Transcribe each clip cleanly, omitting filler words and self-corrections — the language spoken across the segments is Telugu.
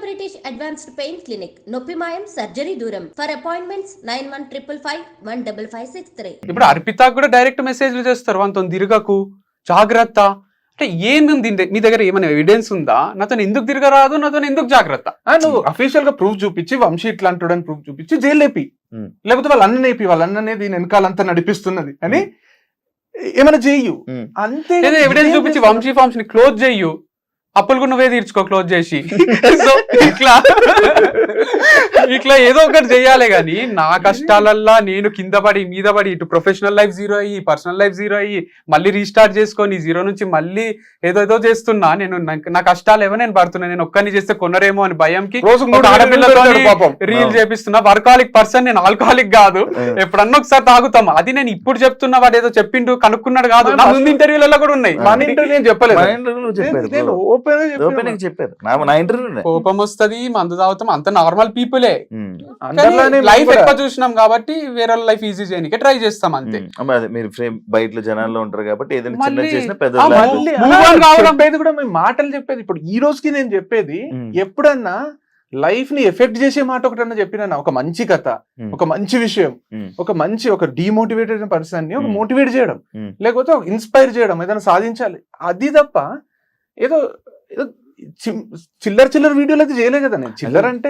బ్రిటిష్ అడ్వాన్స్డ్ పెయిన్ క్లినిక్, నొప్పి మాయం, సర్జరీ దూరం. For appointments 9155556563. ఇప్పుడు అర్పిత కూడా డైరెక్ట్ మెసేజ్లు చేస్తారు, వాళ్ళతో తిరగకు, జాగ్రత్త అంటే. ఏముంది మీ దగ్గర? ఏమైనా ఎవిడెన్స్ ఉందా? నాతో ఎందుకు తిరగరాదు, నాతో ఎందుకు జాగ్రత్త? నువ్వు అఫీషియల్ గా ప్రూఫ్ చూపించి, వంశీ ఇట్లా అంటాడని ప్రూఫ్ చూపించి జైలు లేపి, లేకపోతే వాళ్ళ అన్న నేపి, వాళ్ళ అన్ననే దీని వెనకాలంతా నడిపిస్తున్నది అని ఏమైనా చేయు. అంతే ఎవిడెన్స్ చూపించి వంశీ ఫార్మ్స్ ని క్లోజ్ చెయ్యు, అప్పులు కూడా నువ్వే తీర్చుకో క్లోజ్ చేసి. సో ఇట్లా ఏదో ఒకటి చెయ్యాలి గాని, నా కష్టాలల్లా నేను కింద పడి మీద పడి, ఇటు ప్రొఫెషనల్ లైఫ్ జీరో అయ్యి, పర్సనల్ లైఫ్ జీరో అయ్యి, మళ్ళీ రీస్టార్ట్ చేసుకొని జీరో నుంచి మళ్ళీ ఏదో చేస్తున్నా. నేను నా కష్టాలు ఏమో నేను పడుతున్నా. నేను ఒక్కరిని చేస్తే కొనరేమో అని భయంకి ఆడపిల్లతో రీల్ చేపిస్తున్నా. వర్కాలిక్ పర్సన్ నేను, ఆల్కహాలిక్ కాదు. ఎప్పుడన్నా ఒకసారి తాగుతాం. అది నేను ఇప్పుడు చెప్తున్నా, వాడు ఏదో చెప్పిండు కనుక్కున్నాడు కాదు. నా ముందు ఇంటర్వ్యూలలో కూడా ఉన్నాయి. మన ఇంటర్వ్యూ నేను చెప్పలేదు, కోపం వస్తుంది, మందు తాగుతాం, అంత నార్మల్ పీపులే. లైఫ్ ఎక్కువ చూసినాం కాబట్టి వేరే లైఫ్ ఈజీ చేయడానికి ట్రై చేస్తాం అంతే. మీరు బయట జనాల్లో ఉంటారు కాబట్టి ఏదైనా కూడా మేము మాటలు చెప్పేది. ఇప్పుడు ఈ రోజుకి నేను చెప్పేది, ఎప్పుడన్నా లైఫ్ ని ఎఫెక్ట్ చేసే మాట ఒకటన్నా చెప్పినా, ఒక మంచి కథ, ఒక మంచి విషయం, ఒక డిమోటివేటెడ్ పర్సన్ ని ఒక మోటివేట్ చేయడం, లేకపోతే ఒక ఇన్స్పైర్ చేయడం, ఏదైనా సాధించాలి, అది తప్ప ఏదో చిల్లర వీడియోలు అయితే చేయలే కదా. నేను చిల్లర అంటే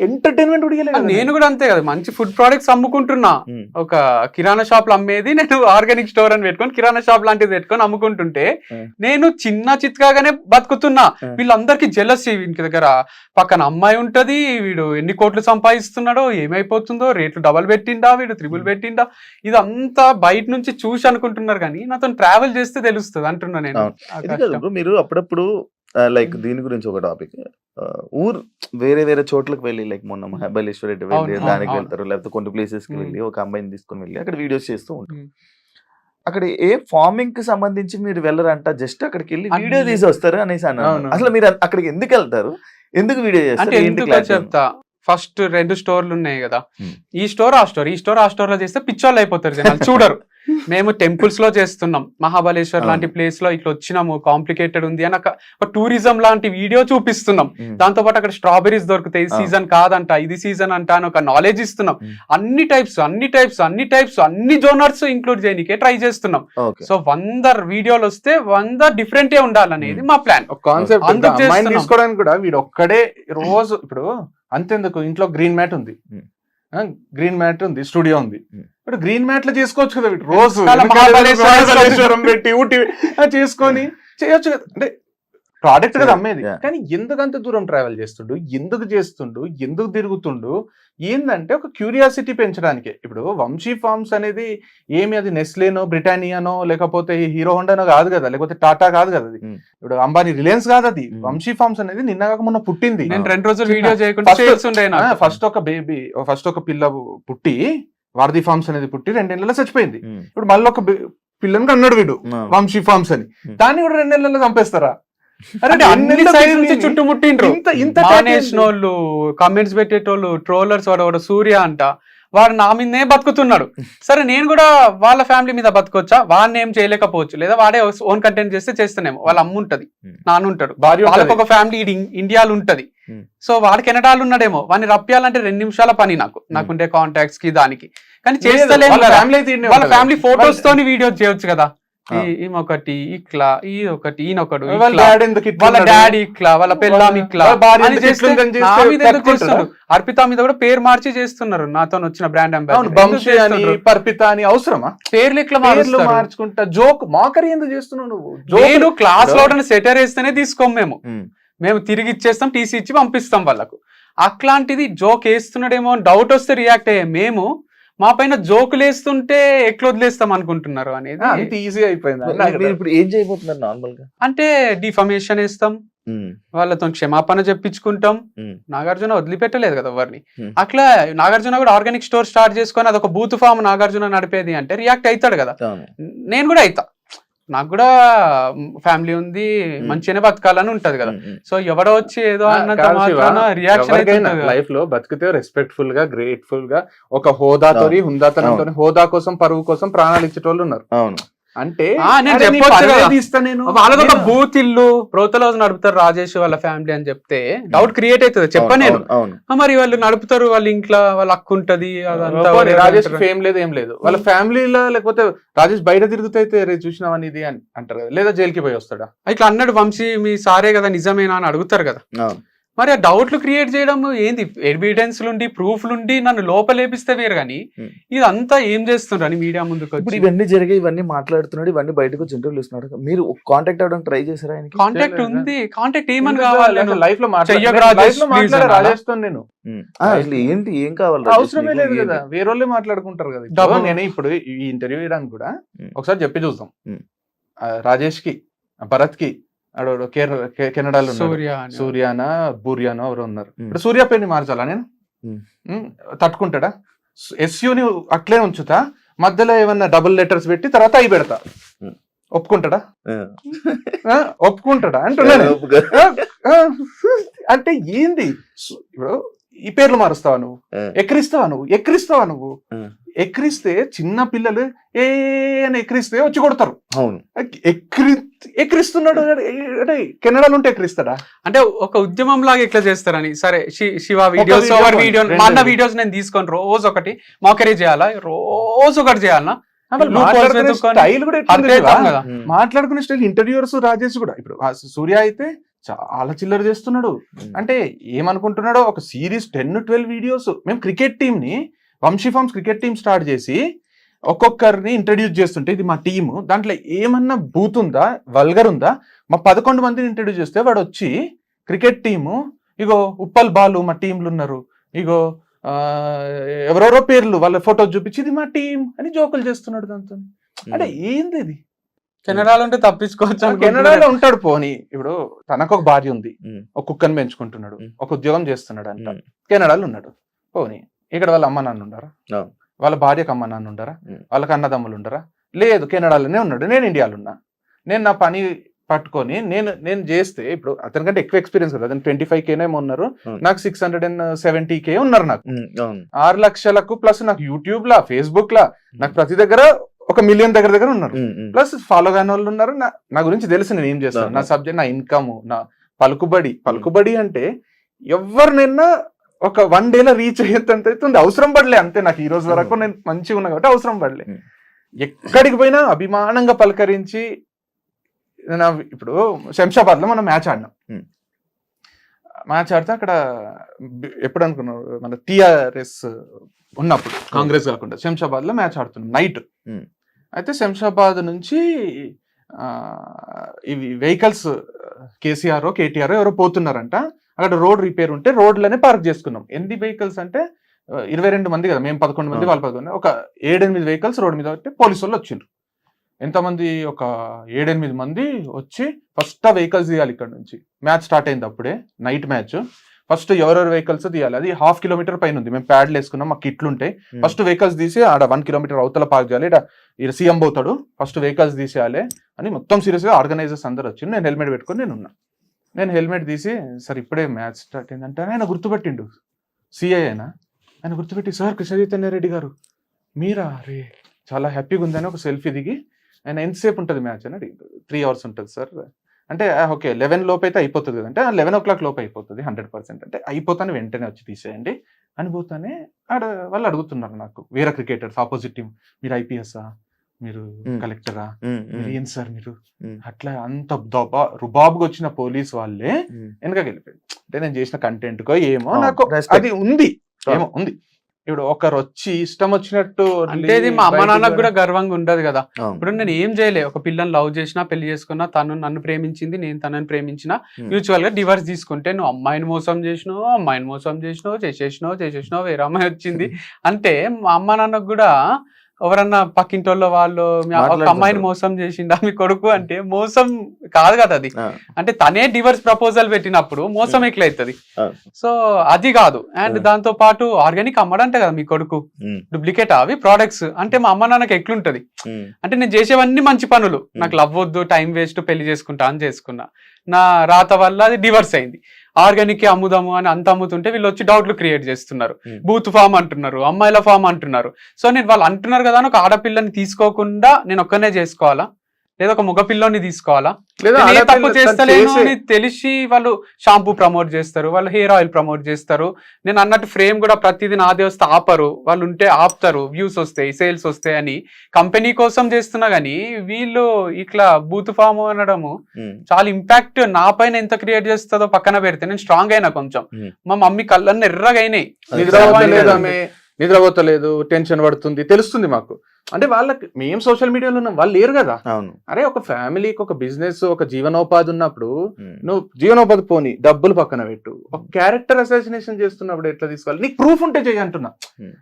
ఎంటర్టైన్మెంట్ కూడా నేను కూడా అంతే కదా. మంచి ఫుడ్ ప్రొడక్ట్స్ అమ్ముకుంటున్నా. ఒక కిరాణా షాప్ లో అమ్మేది నేను ఆర్గానిక్ స్టోర్ అని పెట్టుకొని, కిరాణా షాప్ లాంటిది పెట్టుకొని అమ్ముకుంటుంటే నేను చిన్న చిత్కాగానే బతుకుతున్నా. వీళ్ళందరికీ జెలసీ. వీనికి దగ్గర పక్కన అమ్మాయి ఉంటది, వీడు ఎన్ని కోట్లు సంపాదిస్తున్నాడో, ఏమైపోతుందో, రేట్లు డబల్ పెట్టిండా, వీడు త్రిబుల్ పెట్టిండా, ఇదంతా బయట నుంచి చూసి అనుకుంటున్నారు. కానీ నాతో ట్రావెల్ చేస్తే తెలుస్తుంది అంటున్నా నేను. మీరు అప్పుడప్పుడు లైక్ దీని గురించి ఒక టాపిక్, వేరే చోట్లకు వెళ్ళి, లైక్ మొన్న మహాబలేశ్వర్ వెళ్ళి దానికి వెళ్తారు, లేకపోతే కొన్ని ప్లేసెస్ కి వెళ్ళి ఒక అమ్మాయిని తీసుకుని వెళ్ళి అక్కడ వీడియోస్ చేస్తూ ఉంటారు. అక్కడ ఏ ఫార్మింగ్ కి సంబంధించి మీరు వెళ్ళరంట, జస్ట్ అక్కడికి వెళ్ళి వీడియో తీసి వస్తారు అనేసి అన్నారు. అసలు మీరు అక్కడికి ఎందుకు వెళ్తారు, ఎందుకు వీడియో చేస్తారు? చెప్తా. ఫస్ట్ 2 స్టోర్లు ఉన్నాయి కదా, ఈ స్టోర్ ఆ స్టోర్ లో చేస్తే పిచ్చోళ్ళు అయిపోతారు జనాలు, చూడరు. మేము టెంపుల్స్ లో చేస్తున్నాం, మహాబలేశ్వర్ లాంటి ప్లేస్ లో ఇట్లా వచ్చినాము, కాంప్లికేటెడ్ ఉంది అని ఒక టూరిజం లాంటి వీడియో చూపిస్తున్నాం. దాంతో పాటు అక్కడ స్ట్రాబెరీస్ దొరుకుతాయి, సీజన్ కాదంట, ఇది సీజన్ అంట అని ఒక నాలెడ్జ్ ఇస్తున్నాం. అన్ని టైప్స్ అన్ని జోనర్స్ ఇంక్లూడ్ చేయడానికే ట్రై చేస్తున్నాం. సో 100 వీడియోలు వస్తే 100 డిఫరెంట్ ఉండాలనేది మా ప్లాన్. కాన్సెప్ట్ తీసుకోవడానికి కూడా వీడు ఒక్కడే రోజు. ఇప్పుడు అంతెందుకు, ఇంట్లో గ్రీన్ మ్యాట్ ఉంది, స్టూడియో ఉంది, ఇప్పుడు గ్రీన్ మ్యాట్ లో చేసుకోవచ్చు కదా రోజు, పెట్టి ఊటి చేసుకొని చేయొచ్చు కదా. అంటే ప్రోడక్ట్ కదా అమ్మేది. కానీ ఎందుకంత దూరం ట్రావెల్ చేస్తుండు, ఎందుకు చేస్తుండు, ఎందుకు తిరుగుతుండు, ఏంటంటే ఒక క్యూరియాసిటీ పెంచడానికే. ఇప్పుడు వంశీ ఫార్మ్స్ అనేది ఏమి, అది నెస్లేనో, బ్రిటానియానో, లేకపోతే హీరో హోండానో కాదు కదా, లేకపోతే టాటా కాదు కదా, అది ఇప్పుడు అంబానీ, రిలయన్స్ కాదు అది. వంశీ ఫార్మ్స్ అనేది నిన్నగాక మొన్న పుట్టింది. నేను 2 రోజులు వీడియో చేయకుండా ఫస్ట్ ఒక పిల్ల పుట్టి, వారధి ఫార్మ్స్ అనేది పుట్టి 2 నెలల్లో చచ్చిపోయింది. ఇప్పుడు మళ్ళీ ఒక పిల్లని అన్నాడు వీడు వంశీ ఫార్మ్స్ అని, దాన్ని కూడా 2 నెలల్లో చంపేస్తారా? అన్ని సైడ్ నుంచి చుట్టుముట్టిండ్రు. మానేసినోళ్ళు, కామెంట్స్ పెట్టేటోళ్ళు, ట్రోలర్స్, వాడు సూర్య అంట, వాడు నా మీదనే బతుకుతున్నాడు. సరే నేను కూడా వాళ్ళ ఫ్యామిలీ మీద బతకొచ్చా? వాడిని ఏం చేయలేకపోవచ్చు, లేదా వాడే ఓన్ కంటెంట్ చేస్తేనేమో. వాళ్ళ అమ్మ ఉంటది, నాన్న ఉంటాడు, వాళ్ళకి ఒక ఫ్యామిలీ ఇండియాలో ఉంటది. సో వాడు కెనడాలు ఉన్నాడేమో, వాడిని రప్పియాలంటే 2 నిమిషాల పని నాకుండే కాంటాక్ట్స్ కి దానికి. కానీ చేస్తలేము. వాళ్ళ ఫ్యామిలీ ఫోటోస్ తోని వీడియో చేయొచ్చు కదా. ఈమె ఇట్లా, ఈయనొకటి, ఈయనొకడు, వాళ్ళ డాడీ ఇట్లా, వాళ్ళ పిల్లం ఇట్లా. అర్పిత మీద కూడా పేరు మార్చి చేస్తున్నారు. నాతో వచ్చిన బ్రాండ్ అంబాసిడర్ అవసరమా? పేర్లు ఇట్లా మార్చుకుంటా, జోక్ మాకరీ ఎందుకు చేస్తున్నావు నువ్వు? నేను క్లాస్ లో సెటర్ వేస్తేనే తీసుకోం మేము తిరిగి ఇచ్చేస్తాం, టీసీ ఇచ్చి పంపిస్తాం వాళ్ళకు. అట్లాంటిది జోక్ వేస్తున్నాడేమో డౌట్ వస్తే రియాక్ట్ అయ్యే మేము, మా పైన జోకులు వేస్తుంటే ఎట్లా వదిలేస్తాం అనుకుంటున్నారు అనేది అంత ఈజీ అయిపోయింది. ఇప్పుడు ఏం చేయబోతున్నారు నార్మల్ గా అంటే డిఫమేషన్ వేస్తాం, వాళ్ళతో క్షమాపణ చెప్పించుకుంటాం. నాగార్జున వదిలిపెట్టలేదు కదా ఎవరిని. అట్లా నాగార్జున కూడా ఆర్గానిక్ స్టోర్ స్టార్ట్ చేసుకొని అదొక బూత్ ఫామ్ నాగార్జున నడిపేది అంటే రియాక్ట్ అవుతాడు కదా. నేను కూడా అవుతా, నాకు కూడా ఫ్యామిలీ ఉంది, మంచిగానే బతకాలని ఉంటది కదా. సో ఎవడో వచ్చి ఏదో అన్నంత మాత్రాన రియాక్షన్ లైఫ్ లో బతికితే రెస్పెక్ట్ఫుల్ గా, గ్రేట్ఫుల్ గా, ఒక హోదాతో, హుందాతనంతో, హోదా కోసం, పరువు కోసం ప్రాణాలు ఇచ్చేటోళ్ళు ఉన్నారు. అంటే నేను అరే నీ చెప్పొచ్చు పరువే కదా. తీస్తా నేను. వాళ్ళదొక బూత్ ఇల్లు బ్రోతల్ హౌస్ నడుపుతారు రాజేష్ వాళ్ళ ఫ్యామిలీ అని చెప్తే డౌట్ క్రియేట్ అవుతుంది. చెప్ప నేను అవును మరి వాళ్ళు నడుపుతారు, వాళ్ళ ఇంట్లో వాళ్ళ అక్క ఉంటది, అదంతా పోనీ రాజేష్ ఫేమ్ లేదు ఏం లేదు, వాళ్ళ ఫ్యామిలీలో లేకపోతే రాజేష్ బయట తిరుగుతైతే రే చూసినావని ఇది అని అంటారు కదా, లేదా జైలుకి పోయి వస్తాడా. ఇట్లా అన్నాడు వంశీ మీ సారే కదా నిజమేనా అని అడుగుతారు కదా. అవును. మరి ఆ డౌట్లు క్రియేట్ చేయడం ఏంది? ఎవిడెన్స్లుండి ప్రూఫ్లుండి నన్ను లోపలేపిస్తే వేరు కానీ ఇదంతా ఏం చేస్తున్నారు అని మీడియా ముందుకు ఇప్పుడు వచ్చి ఇవన్నీ జరిగాయి, ఇవన్నీ మాట్లాడుతున్నాడు, ఇవన్నీ బయటకు వచ్చి ఇంటర్వ్యూలు ఇస్తున్నాడు. మీరు కాంటాక్ట్ అవ్వడానికి ట్రై చేశారా ఆయనకి? కాంటాక్ట్ ఉంది, కాంటాక్ట్ ఏమని కావాలి? లైఫ్ లో చెయ్యకు రాజేష్, please అన్నాడా? రాజేస్తాను నేను అసలు ఏంటి ఏం కావాలి? అవసరమే లేదు కదా, వేరే వాళ్ళే మాట్లాడుకుంటారు కదా. డబ్బు- నేను ఇప్పుడు ఈ ఇంటర్వ్యూ ఇవ్వడానికి కూడా ఒకసారి చెప్పి చూద్దాం. ఉమ్. రాజేష్ కి, భరత్ కి, కెనడాలో సూర్య అని. సూర్యానా బూర్యానో ఎవరో ఉన్నారు. ఉమ్. ఇప్పుడు సూర్య పేరుని మార్చాలా నేను? ఉమ్. తట్టుకుంటాడా? ఎస్యూని అట్లే ఉంచుతా, మధ్యలో ఏమన్నా డబుల్ లెటర్స్ పెట్టి తర్వాత అయి పెడతా, ఉమ్. ఒప్పుకుంటాడా? ఆ. ఒప్పుకుంటాడా అంటున్నాను. అంటే ఏంది ఇప్పుడు ఈ పేర్లు మారుస్తావా నువ్వు? ఎక్కిరిస్తావా నువ్వు? ఎక్కిరిస్తే చిన్న పిల్లలు ఏ అని ఎక్కిరిస్తే వచ్చి కొడతారు. అవును. ఎక్కిరిస్తున్నాడు అంటే కెనడాలో ఉంటే ఎక్కిరిస్తాడా? అంటే ఒక ఉద్యమం లాగా ఎట్లా చేస్తారని. సరే Shiva videos, video over video, రెండు మా అన్న వీడియోస్ నేను తీసుకొని రోజు ఒకటి మాకరీ చేయాలా, రోజు ఒకటి చేయాలన్నా? మాట్లాడుకునే స్టైల్ కూడా ఎట్లా ఉంది అర్థం కదా? కదా. మాట్లాడుకునే స్టైల్ ఇంటర్వ్యూవర్స్ రాజేష్ కూడా ఇప్పుడు సూర్య అయితే చాలా చిల్లర చేస్తున్నాడు. అంటే ఏమనుకుంటున్నాడో, ఒక సిరీస్ 10-12 వీడియోస్. మేము క్రికెట్ టీమ్ ని, Vamsi farms cricket team start చేసి ఒక్కొక్కరిని ఇంట్రడ్యూస్ చేస్తుంటే ఇది మా టీము, దాంట్లో ఏమన్నా బూత్ ఉందా, వల్గర్ ఉందా, మా 11 మందిని ఇంట్రడ్యూస్ చేస్తే వాడు వచ్చి క్రికెట్ టీము ఇగో ఉప్పల్ బాలు మా టీంలు ఉన్నారు, ఇగో ఎవరెవరో పేర్లు వాళ్ళ ఫోటో చూపించి ఇది మా టీం అని జోకులు చేస్తున్నాడు దాంతో. అంటే ఏంది ఇది? కెనడాలో ఉంటే తప్పించుకోవచ్చు. కెనడాలో ఉంటాడు పోనీ, ఇప్పుడు తనకు ఒక భార్య ఉంది, ఒక కుక్కని పెంచుకుంటున్నాడు, ఒక ఉద్యోగం చేస్తున్నాడు అంట, కెనడాలో ఉన్నాడు పోనీ. ఇక్కడ వాళ్ళ అమ్మ నాన్న ఉండరా? వాళ్ళ భార్యకు అమ్మ నాన్న ఉండరా? వాళ్ళకి అన్నదమ్ములు ఉండరా? లేదు, కెనడాలోనే ఉన్నాడు, నేను ఇండియాలో ఉన్నా. నేను నా పని పట్టుకొని నేను చేస్తే, ఇప్పుడు అతనికంటే ఎక్కువ ఎక్స్పీరియన్స్ కదా, అతను 25K ఉన్నారు, నాకు 670K ఉన్నారు. నాకు 6 లక్షలకు ప్లస్ నాకు యూట్యూబ్ లా, ఫేస్బుక్ లా, నాకు ప్రతి దగ్గర 1 మిలియన్ దగ్గర ఉన్నారు. ప్లస్ ఫాలో కాని వాళ్ళు ఉన్నారు. నా గురించి తెలుసు నేను ఏం చేస్తాను, నా సబ్జెక్ట్, నా ఇన్కమ్, నా పలుకుబడి అంటే ఎవరినైనా ఒక 1 డేలో రీచ్ అయ్యేంత అవుతుంది. అవసరం పడలే అంతే. నాకు ఈ రోజు వరకు నేను మంచిగా ఉన్నా కాబట్టి అవసరం పడలే. ఎక్కడికి పోయినా అభిమానంగా పలకరించి. ఇప్పుడు శంషాబాద్ లో మనం మ్యాచ్ ఆడినాం. మ్యాచ్ ఆడితే అక్కడ ఎప్పుడు అనుకున్నాం, మన TRS ఉన్నప్పుడు, కాంగ్రెస్ కాకుండా శంషాబాద్ లో మ్యాచ్ ఆడుతున్నాం నైట్. అయితే శంషాబాద్ నుంచి ఇవి వెహికల్స్ KCR KTR ఎవరో పోతున్నారంట. అక్కడ రోడ్ రిపేర్ ఉంటే రోడ్లనే పార్క్ చేసుకున్నాం. ఎన్ని వెహికల్స్ అంటే 22 మంది కదా, మేము 11 మంది, వాళ్ళు 11, ఒక 7-8 వెహికల్స్ రోడ్ మీద పెట్టి పోలీసు వాళ్ళు వచ్చిండ్రు. ఎంతమంది, ఒక 7-8 మంది వచ్చి ఫస్ట్ ఆ వెహికల్స్ తీయాలి. ఇక్కడ నుంచి మ్యాచ్ స్టార్ట్ అయింది అప్పుడే, నైట్ మ్యాచ్. ఫస్ట్ ఎవరెవరు వెహికల్స్ తీయాలి, అది 1/2 కిలోమీటర్ పైన ఉంది. మేము ప్యాడ్లు వేసుకున్నాం, మాకు కిట్లు ఉంటాయి. ఫస్ట్ వెహికల్స్ తీసి ఆడ 1 కిలోమీటర్ అవతల పార్క్ చేయాలి. ఇక్కడ సీఎం పోతాడు, ఫస్ట్ వెహికల్స్ తీసేయాలి అని మొత్తం సీరియస్ గా ఆర్గనైజర్స్ అందరు వచ్చి, నేను హెల్మెట్ పెట్టుకుని నేను హెల్మెట్ తీసి, సార్ ఇప్పుడే మ్యాచ్ స్టార్ట్ అయిందంటే ఆయన గుర్తుపెట్టిండు, సిఐ అయినా. ఆయన గుర్తుపెట్టి, సార్ కృష్ణ చైతన్య రెడ్డి గారు మీరా, అరే చాలా హ్యాపీగా ఉందని ఒక సెల్ఫీ దిగి, ఆయన ఎంతసేపు ఉంటుంది మ్యాచ్ అని అడిగి, 3 hours ఉంటుంది సార్ అంటే. ఓకే 11 లోపు అయితే అయిపోతుంది కదంటే, 11 o'clock లోపు అయిపోతుంది 100%. అంటే అయిపోతానే వెంటనే వచ్చి తీసేయండి అని పోతానే వాళ్ళు అడుగుతున్నారు నాకు, వేరే క్రికెటర్స్ ఆపోజిట్ టీం, మీరు IPS-ఆ, మీరు కలెక్టరా, ఏం సార్ మీరు అట్లా, అంత రుబాబుగా వచ్చిన పోలీస్ వాళ్ళే వెనక వెళ్ళిపోయారు. అంటే నేను చేసిన కంటెంట్ కో ఏమో నాకు అది ఉంది, ఏమో ఉంది. ఇప్పుడు ఒకరు వచ్చి ఇష్టం వచ్చినట్టు అంటే ఇది మా అమ్మ నాన్నకు కూడా గర్వంగా ఉండదు కదా. ఇప్పుడు నేను ఏం చేయలే, ఒక పిల్లని లవ్ చేసినా, పెళ్లి చేసుకున్నా, తను నన్ను ప్రేమించింది, నేను తనని ప్రేమించిన, మ్యూచువల్ గా డివర్స్ తీసుకుంటే, నువ్వు అమ్మాయిని మోసం చేసేసినావు, వేరే అమ్మాయి వచ్చింది అంటే మా అమ్మ నాన్నకు కూడా, ఎవరన్నా పక్కింటోళ్ళ వాళ్ళు ఒక అమ్మాయిని మోసం చేసిండా మీ కొడుకు అంటే, మోసం కాదు కదా అది. అంటే తనే డివర్స్ ప్రపోజల్ పెట్టినప్పుడు మోసం ఎట్లయితది? సో అది కాదు. అండ్ దాంతో పాటు ఆర్గానిక్ అమ్మడంటే కదా మీ కొడుకు, డూప్లికేట్ అవి ప్రోడక్ట్స్ అంటే మా అమ్మ నాన్నకి ఎట్లుంటది అంటే, నేను చేసేవన్నీ మంచి పనులు, నాకు లవ్ వద్దు, టైం వేస్ట్, పెళ్లి చేసుకుంటా అని చేసుకున్నా, నా రాత వల్ల అది డివర్స్ అయింది. ఆర్గానిక్ అమ్ముదాము అని అంత అమ్ముతుంటే వీళ్ళు వచ్చి డౌట్లు క్రియేట్ చేస్తున్నారు. Hmm. బూత్ ఫామ్ అంటున్నారు, అమ్మాయిల ఫామ్ అంటున్నారు. సో నేను వాళ్ళు అంటున్నారు కదా అని ఒక ఆడపిల్లని తీసుకోకుండా నేను ఒక్కనే చేసుకోవాలా, లేదా ఒక మగ పిల్లోని తీసుకోవాలా? లేదా నేను ఏ ఆడపిల్ల తప్పు తను చేస్తలేను చేసే- అని తెలిసి వాళ్ళు షాంపూ ప్రమోట్ చేస్తారు, వాళ్ళు హెయిర్ ఆయిల్ ప్రమోట్ చేస్తారు. నేను అన్నట్టు ఫ్రేమ్ కూడా ప్రతిదీ నాదే వస్తే ఆపరు, వాళ్ళు ఉంటే ఆపుతారు, వ్యూస్ వస్తాయి, సేల్స్ వస్తాయి అని కంపెనీ కోసం చేస్తున్నా గానీ వీళ్ళు ఇట్లా బూత్ ఫామ్ అనడము చాలా ఇంపాక్ట్ నా పైన ఎంత క్రియేట్ చేస్తుందో పక్కన పెడితే నేను స్ట్రాంగ్ అయినా కొంచెం. మా మమ్మీ కళ్ళన్నీ ఎర్రగా అయినాయి. నిద్రపోతలేదు ఆమె, నిద్రపోతలేదు, టెన్షన్ పడుతుంది, తెలుస్తుంది మాకు. అంటే వాళ్ళకి మేము సోషల్ మీడియాలో ఉన్నాం, వాళ్ళు లేరు కదా. అవును. అరే ఒక ఫ్యామిలీకి ఒక బిజినెస్ ఒక జీవనోపాధి ఉన్నప్పుడు నువ్వు జీవనోపాధి పోని డబ్బులు పక్కన పెట్టు, ఒక క్యారెక్టర్ అసాసినేషన్ చేస్తున్నప్పుడు ఎట్లా తీసుకోవాలి? నీకు ప్రూఫ్ ఉంటే చేయి అంటున్నా.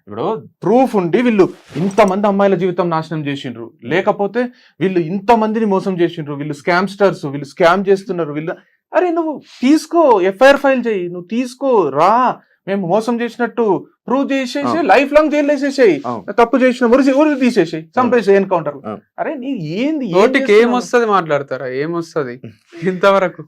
ఇప్పుడు ప్రూఫ్ ఉండి వీళ్ళు ఇంతమంది అమ్మాయిల జీవితం నాశనం చేసిండ్రు, లేకపోతే వీళ్ళు ఇంతమందిని మోసం చేసిండ్రు, వీళ్ళు స్కామ్స్టర్స్, వీళ్ళు స్కామ్ చేస్తున్నారు, వీళ్ళు అరే నువ్వు తీసుకో, ఎఫ్ఐఆర్ ఫైల్ చేయి, నువ్వు తీసుకో, రా, మేము మోసం చేసినట్టు ప్రూవ్ చేసేసి లైఫ్ లాంగ్ జైలు వేసేసేయి, తప్పు చేసిన ఊరికి తీసేసేయి, చంపేసి ఎన్కౌంటర్. అరే నీ ఏంది నోటికి ఏమొస్తుంది మాట్లాడతారా? ఏమొస్తుంది ఇంతవరకు?